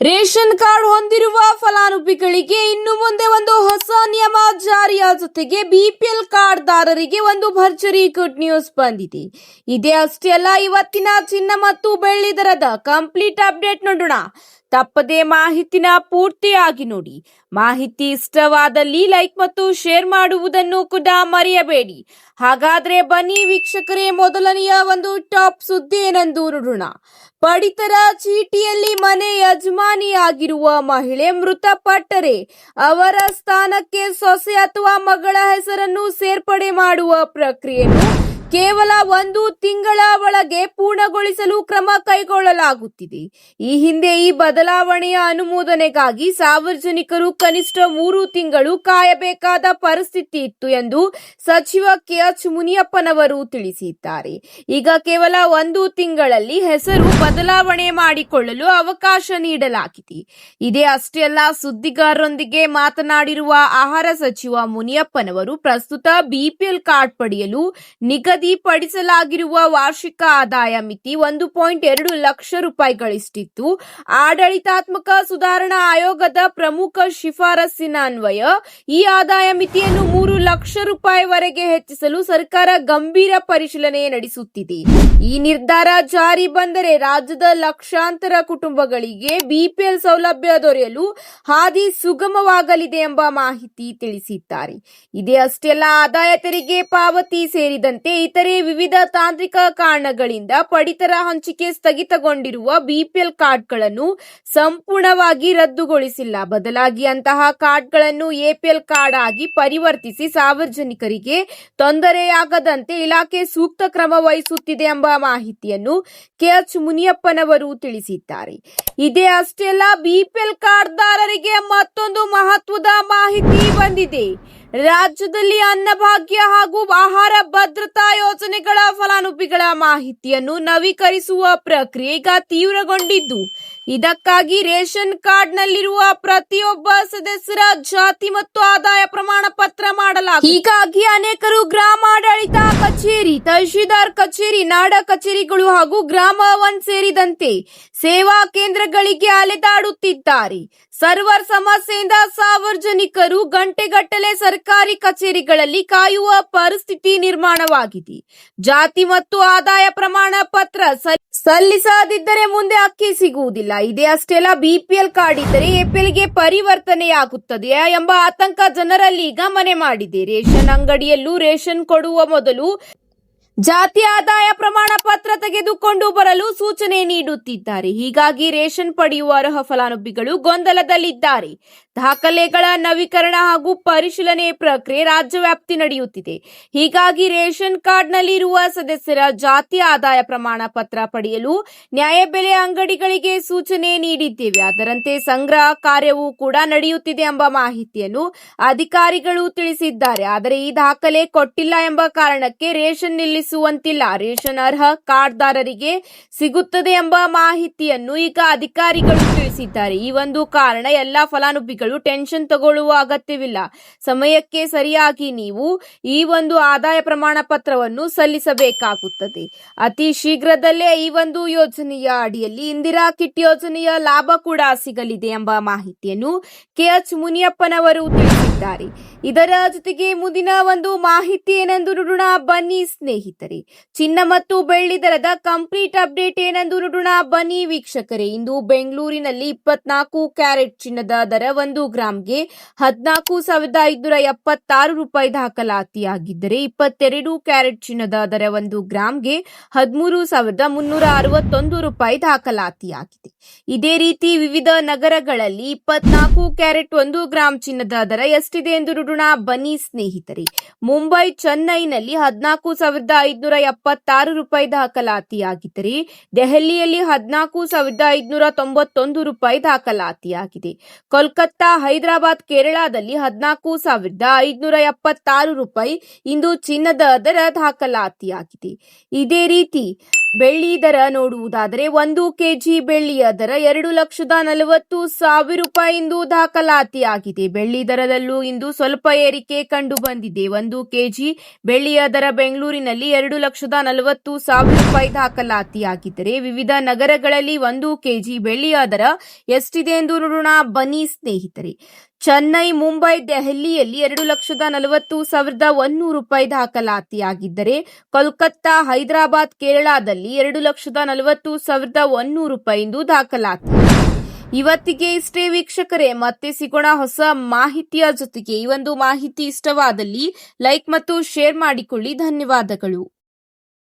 Ration card ಹೊಂದಿರುವ ಫಲಾನುಭವಿಗಳಿಗೆ ಇನ್ನು ಮುಂದೆ ಒಂದು ಹೊಸ ನಿಯಮ ಜಾರಿಯ ಜೊತೆಗೆ ಬಿಪಿಎಲ್ ಕಾರ್ಡ್ದಾರರಿಗೆ ಒಂದು ಭರ್ಜರಿ ಗುಡ್ ನ್ಯೂಸ್ ಬಂದಿದೆ. ಇದೇ ಅಷ್ಟೇ ಅಲ್ಲ, ಇವತ್ತಿನ ಚಿನ್ನ ಮತ್ತು ಬೆಳ್ಳಿ ದರದ ಕಂಪ್ಲೀಟ್ ಅಪ್ಡೇಟ್ ನೋಡೋಣ. ತಪ್ಪದೆ ಮಾಹಿತಿನ ಪೂರ್ತಿಯಾಗಿ ನೋಡಿ. ಮಾಹಿತಿ ಇಷ್ಟವಾದಲ್ಲಿ ಲೈಕ್ ಮತ್ತು ಶೇರ್ ಮಾಡುವುದನ್ನು ಕೂಡ ಮರೆಯಬೇಡಿ. ಹಾಗಾದ್ರೆ ಬನ್ನಿ ವೀಕ್ಷಕರೇ, ಮೊದಲನೆಯ ಒಂದು ಟಾಪ್ ಸುದ್ದಿ ಏನೆಂದು ನೋಡೋಣ. ಪಡಿತರ ಚೀಟಿಯಲ್ಲಿ ಮನೆ ಯಜಮಾನಿಯಾಗಿರುವ ಮಹಿಳೆ ಮೃತಪಟ್ಟರೆ ಅವರ ಸ್ಥಾನಕ್ಕೆ ಸೊಸೆ ಅಥವಾ ಮಗಳ ಹೆಸರನ್ನು ಸೇರ್ಪಡೆ ಮಾಡುವ ಪ್ರಕ್ರಿಯೆಯನ್ನು ಕೇವಲ 1 ತಿಂಗಳ ಒಳಗೆ ಪೂರ್ಣಗೊಳಿಸಲು ಕ್ರಮ ಕೈಗೊಳ್ಳಲಾಗುತ್ತಿದೆ. ಈ ಹಿಂದೆ ಈ ಬದಲಾವಣೆಯ ಅನುಮೋದನೆಗಾಗಿ ಸಾರ್ವಜನಿಕರು ಕನಿಷ್ಠ 3 ತಿಂಗಳು ಕಾಯಬೇಕಾದ ಪರಿಸ್ಥಿತಿ ಇತ್ತು ಎಂದು ಸಚಿವ ಕೆಎಚ್ ಮುನಿಯಪ್ಪನವರು ತಿಳಿಸಿದ್ದಾರೆ. ಈಗ ಕೇವಲ 1 ತಿಂಗಳಲ್ಲಿ ಹೆಸರು ಬದಲಾವಣೆ ಮಾಡಿಕೊಳ್ಳಲು ಅವಕಾಶ ನೀಡಲಾಗಿದೆ. ಇದೇ ಅಷ್ಟೇ ಅಲ್ಲ, ಸುದ್ದಿಗಾರರೊಂದಿಗೆ ಮಾತನಾಡಿರುವ ಆಹಾರ ಸಚಿವ ಮುನಿಯಪ್ಪನವರು ಪ್ರಸ್ತುತ ಬಿಪಿಎಲ್ ಕಾರ್ಡ್ ಪಡೆಯಲು ನಿಗದಿಪಡಿಸಲಾಗಿರುವ ವಾರ್ಷಿಕ ಆದಾಯ ಮಿತಿ 1.2 ಲಕ್ಷ ರೂಪಾಯಿಗಳಿಷ್ಟಿತ್ತು. ಆಡಳಿತಾತ್ಮಕ ಸುಧಾರಣಾ ಆಯೋಗದ ಪ್ರಮುಖ ಶಿಫಾರಸ್ಸಿನ ಅನ್ವಯ ಈ ಆದಾಯ ಮಿತಿಯನ್ನು 3 ಲಕ್ಷ ರೂಪಾಯಿವರೆಗೆ ಹೆಚ್ಚಿಸಲು ಸರ್ಕಾರ ಗಂಭೀರ ಪರಿಶೀಲನೆ ನಡೆಸುತ್ತಿದೆ. ಈ ನಿರ್ಧಾರ ಜಾರಿ ಬಂದರೆ ರಾಜ್ಯದ ಲಕ್ಷಾಂತರ ಕುಟುಂಬಗಳಿಗೆ ಬಿಪಿಎಲ್ ಸೌಲಭ್ಯ ದೊರೆಯಲು ಹಾದಿ ಸುಗಮವಾಗಲಿದೆ ಎಂಬ ಮಾಹಿತಿ ತಿಳಿಸಿದ್ದಾರೆ. ಇದೇ ಅಷ್ಟೇ ಅಲ್ಲ, ಆದಾಯ ತೆರಿಗೆ ಪಾವತಿ ಸೇರಿದಂತೆ ಇತರೆ ವಿವಿಧ ತಾಂತ್ರಿಕ ಕಾರಣಗಳಿಂದ ಪಡಿತರ ಹಂಚಿಕೆ ಸ್ಥಗಿತಗೊಂಡಿರುವ ಬಿಪಿಎಲ್ ಕಾರ್ಡ್ಗಳನ್ನು ಸಂಪೂರ್ಣವಾಗಿ ರದ್ದುಗೊಳಿಸಿಲ್ಲ. ಬದಲಾಗಿ ಅಂತಹ ಕಾರ್ಡ್ಗಳನ್ನು ಎಪಿಎಲ್ ಕಾರ್ಡ್ ಆಗಿ ಪರಿವರ್ತಿಸಿ ಸಾರ್ವಜನಿಕರಿಗೆ ತೊಂದರೆಯಾಗದಂತೆ ಇಲಾಖೆ ಸೂಕ್ತ ಕ್ರಮ ವಹಿಸುತ್ತಿದೆ ಎಂಬ ಮಾಹಿತಿಯನ್ನು ಕೆಎಚ್ ಮುನಿಯಪ್ಪನವರು ತಿಳಿಸಿದ್ದಾರೆ. ಇದೇ ಅಷ್ಟೇ ಅಲ್ಲ, ಬಿಪಿಎಲ್ ಕಾರ್ಡ್ದಾರರಿಗೆ ಮತ್ತೊಂದು ಮಹತ್ವದ ಮಾಹಿತಿ ಬಂದಿದೆ. ರಾಜ್ಯದಲ್ಲಿ ಅನ್ನಭಾಗ್ಯ ಹಾಗೂ ಆಹಾರ ಭದ್ರತಾ ಯೋಜನೆಗಳ ಫಲಾನುಭವಿಗಳ ಮಾಹಿತಿಯನ್ನು ನವೀಕರಿಸುವ ಪ್ರಕ್ರಿಯೆ ಈಗ ತೀವ್ರಗೊಂಡಿದ್ದು, ಇದಕ್ಕಾಗಿ ರೇಷನ್ ಕಾರ್ಡ್ನಲ್ಲಿರುವ ಪ್ರತಿಯೊಬ್ಬ ಸದಸ್ಯರ ಜಾತಿ ಮತ್ತು ಆದಾಯ ಪ್ರಮಾಣ ಪತ್ರ ಮಾಡಲಾಗಿದೆ. ಹೀಗಾಗಿ ಅನೇಕರು ಗ್ರಾಮಾಡಳಿತ ಕಚೇರಿ, ತಹಶೀಲ್ದಾರ್ ಕಚೇರಿ, ನಾಡ ಕಚೇರಿಗಳು ಹಾಗೂ ಗ್ರಾಮ 1 ಸೇರಿದಂತೆ ಸೇವಾ ಕೇಂದ್ರಗಳಿಗೆ ಅಲೆದಾಡುತ್ತಿದ್ದಾರೆ. ಸರ್ವರ್ ಸಮಸ್ಯೆಯಿಂದ ಸಾರ್ವಜನಿಕರು ಗಂಟೆಗಟ್ಟಲೆ ಸರ್ಕಾರಿ ಕಚೇರಿಗಳಲ್ಲಿ ಕಾಯುವ ಪರಿಸ್ಥಿತಿ ನಿರ್ಮಾಣವಾಗಿದೆ. ಜಾತಿ ಮತ್ತು ಆದಾಯ ಪ್ರಮಾಣ ಪತ್ರ ಸಲ್ಲಿಸದಿದ್ದರೆ ಮುಂದೆ ಅಕ್ಕಿ ಸಿಗುವುದಿಲ್ಲ. ಇದೇ ಅಷ್ಟೇ ಅಲ್ಲ, ಬಿಪಿಎಲ್ ಕಾರ್ಡ್ ಇದ್ದರೆ ಎಪಿಎಲ್ಗೆ ಪರಿವರ್ತನೆಯಾಗುತ್ತದೆಯಾ ಎಂಬ ಆತಂಕ ಜನರಲ್ಲಿ ಈಗ ಮನೆ ಮಾಡಿದೆ. ರೇಷನ್ ಅಂಗಡಿಯಲ್ಲೂ ರೇಷನ್ ಕೊಡುವ ಮೊದಲು ಜಾತಿ ಆದಾಯ ಪ್ರಮಾಣ ಪತ್ರ ತೆಗೆದುಕೊಂಡು ಬರಲು ಸೂಚನೆ ನೀಡುತ್ತಿದ್ದಾರೆ. ಹೀಗಾಗಿ ರೇಷನ್ ಪಡೆಯುವ ಅರ್ಹ ಫಲಾನುಭವಿಗಳು ಗೊಂದಲದಲ್ಲಿದ್ದಾರೆ. ದಾಖಲೆಗಳ ನವೀಕರಣ ಹಾಗೂ ಪರಿಶೀಲನೆ ಪ್ರಕ್ರಿಯೆ ರಾಜ್ಯವ್ಯಾಪ್ತಿ ನಡೆಯುತ್ತಿದೆ. ಹೀಗಾಗಿ ರೇಷನ್ ಕಾರ್ಡ್ನಲ್ಲಿ ಇರುವ ಸದಸ್ಯರ ಜಾತಿ ಆದಾಯ ಪ್ರಮಾಣ ಪತ್ರ ಪಡೆಯಲು ನ್ಯಾಯಬೆಲೆ ಅಂಗಡಿಗಳಿಗೆ ಸೂಚನೆ ನೀಡಿದ್ದೇವೆ. ಅದರಂತೆ ಸಂಗ್ರಹ ಕಾರ್ಯವೂ ಕೂಡ ನಡೆಯುತ್ತಿದೆ ಎಂಬ ಮಾಹಿತಿಯನ್ನು ಅಧಿಕಾರಿಗಳು ತಿಳಿಸಿದ್ದಾರೆ. ಆದರೆ ಈ ದಾಖಲೆ ಕೊಟ್ಟಿಲ್ಲ ಎಂಬ ಕಾರಣಕ್ಕೆ ರೇಷನ್ ನಿಲ್ಲಿಸುವಂತಿಲ್ಲ. ರೇಷನ್ ಅರ್ಹ ಕಾರ್ಡ್ದಾರರಿಗೆ ಸಿಗುತ್ತದೆ ಎಂಬ ಮಾಹಿತಿಯನ್ನು ಈಗ ಅಧಿಕಾರಿಗಳು ತಿಳಿಸಿದ್ದಾರೆ. ಈ ಒಂದು ಕಾರಣ ಎಲ್ಲಾ ಫಲಾನುಭವಿಗಳು ಟೆನ್ಷನ್ ತಗೊಳ್ಳುವ ಅಗತ್ಯವಿಲ್ಲ. ಸಮಯಕ್ಕೆ ಸರಿಯಾಗಿ ನೀವು ಈ ಒಂದು ಆದಾಯ ಪ್ರಮಾಣ ಪತ್ರವನ್ನು ಸಲ್ಲಿಸಬೇಕಾಗುತ್ತದೆ. ಅತಿ ಶೀಘ್ರದಲ್ಲೇ ಈ ಒಂದು ಯೋಜನೆಯ ಅಡಿಯಲ್ಲಿ ಇಂದಿರಾ ಕಿಟ್ ಯೋಜನೆಯ ಲಾಭ ಕೂಡ ಸಿಗಲಿದೆ ಎಂಬ ಮಾಹಿತಿಯನ್ನು ಕೆಎಚ್ ಮುನಿಯಪ್ಪನವರು ತಿಳಿಸಿದ್ದಾರೆ. ಇದರ ಜೊತೆಗೆ ಮುಂದಿನ ಒಂದು ಮಾಹಿತಿ ಏನೆಂದು ನೋಡೋಣ. ಬನ್ನಿ ಸ್ನೇಹಿತರೆ, ಚಿನ್ನ ಮತ್ತು ಬೆಳ್ಳಿ ದರದ ಕಂಪ್ಲೀಟ್ ಅಪ್ಡೇಟ್ ಏನೆಂದು ನೋಡೋಣ. ಬನ್ನಿ ವೀಕ್ಷಕರೇ, ಇಂದು ಬೆಂಗಳೂರಿನಲ್ಲಿ 24 ಕ್ಯಾರೆಟ್ ಚಿನ್ನದ ದರ 1 ಗ್ರಾಂಗೆ 14,576 ರೂಪಾಯಿ ದಾಖಲಾತಿಯಾಗಿದ್ದರೆ 22 ಕ್ಯಾರೆಟ್ ಚಿನ್ನದ ದರ 1 ಗ್ರಾಂಗೆ 13,361 ರೂಪಾಯಿ ದಾಖಲಾತಿಯಾಗಿದೆ. ಇದೇ ರೀತಿ ವಿವಿಧ ನಗರಗಳಲ್ಲಿ 24 ಕ್ಯಾರೆಟ್ 1 ಗ್ರಾಂ ಚಿನ್ನದ ದರ ಎಷ್ಟಿದೆ ಎಂದು ನೋಡೋಣ. ಬನ್ನಿ ಸ್ನೇಹಿತರೆ, ಮುಂಬೈ, ಚೆನ್ನೈನಲ್ಲಿ 14,576 ರೂಪಾಯಿ ದಾಖಲಾತಿಯಾಗಿದ್ದರೆ ದೆಹಲಿಯಲ್ಲಿ 14,591 ರೂಪಾಯಿ ದಾಖಲಾತಿಯಾಗಿದೆ. ಕೋಲ್ಕತ್ತಾ, ಹೈದರಾಬಾದ್, ಕೇರಳದಲ್ಲಿ 14,576 ರೂಪಾಯಿ ಇಂದು ಚಿನ್ನದ ದರ ದಾಖಲಾತಿಯಾಗಿದೆ. ಇದೇ ರೀತಿ ಬೆಳ್ಳಿ ದರ ನೋಡುವುದಾದರೆ 1 ಕೆಜಿ ಬೆಳ್ಳಿಯ ದರ 2,40,000 ರೂಪಾಯಿ ಇಂದು ದಾಖಲಾತಿಯಾಗಿದೆ. ಬೆಳ್ಳಿ ದರದಲ್ಲೂ ಇಂದು ಸ್ವಲ್ಪ ಏರಿಕೆ ಕಂಡು ಬಂದಿದೆ. 1 ಕೆಜಿ ಬೆಳ್ಳಿಯ ದರ ಬೆಂಗಳೂರಿನಲ್ಲಿ 2,40,000 ರೂಪಾಯಿ ದಾಖಲಾತಿಯಾಗಿದ್ದರೆ ವಿವಿಧ ನಗರಗಳಲ್ಲಿ 1 ಕೆಜಿ ಬೆಳ್ಳಿಯ ದರ ಎಷ್ಟಿದೆ ಎಂದು ನೋಡೋಣ ಬನ್ನಿ ಸ್ನೇಹಿತರೆ. ಚೆನ್ನೈ, ಮುಂಬೈ, ದೆಹಲಿಯಲ್ಲಿ 2,40,100 ರೂಪಾಯಿ ದಾಖಲಾತಿಯಾಗಿದ್ದರೆ ಕೋಲ್ಕತ್ತಾ, ಹೈದರಾಬಾದ್, ಕೇರಳದಲ್ಲಿ 2,40,100 ರೂಪಾಯಿ ಎಂದು ದಾಖಲಾತಿ. ಇವತ್ತಿಗೆ ಇಷ್ಟೇ ವೀಕ್ಷಕರೇ, ಮತ್ತೆ ಸಿಗೋಣ ಹೊಸ ಮಾಹಿತಿಯ ಜೊತೆಗೆ. ಈ ಒಂದು ಮಾಹಿತಿ ಇಷ್ಟವಾದಲ್ಲಿ ಲೈಕ್ ಮತ್ತು ಶೇರ್ ಮಾಡಿಕೊಳ್ಳಿ. ಧನ್ಯವಾದಗಳು.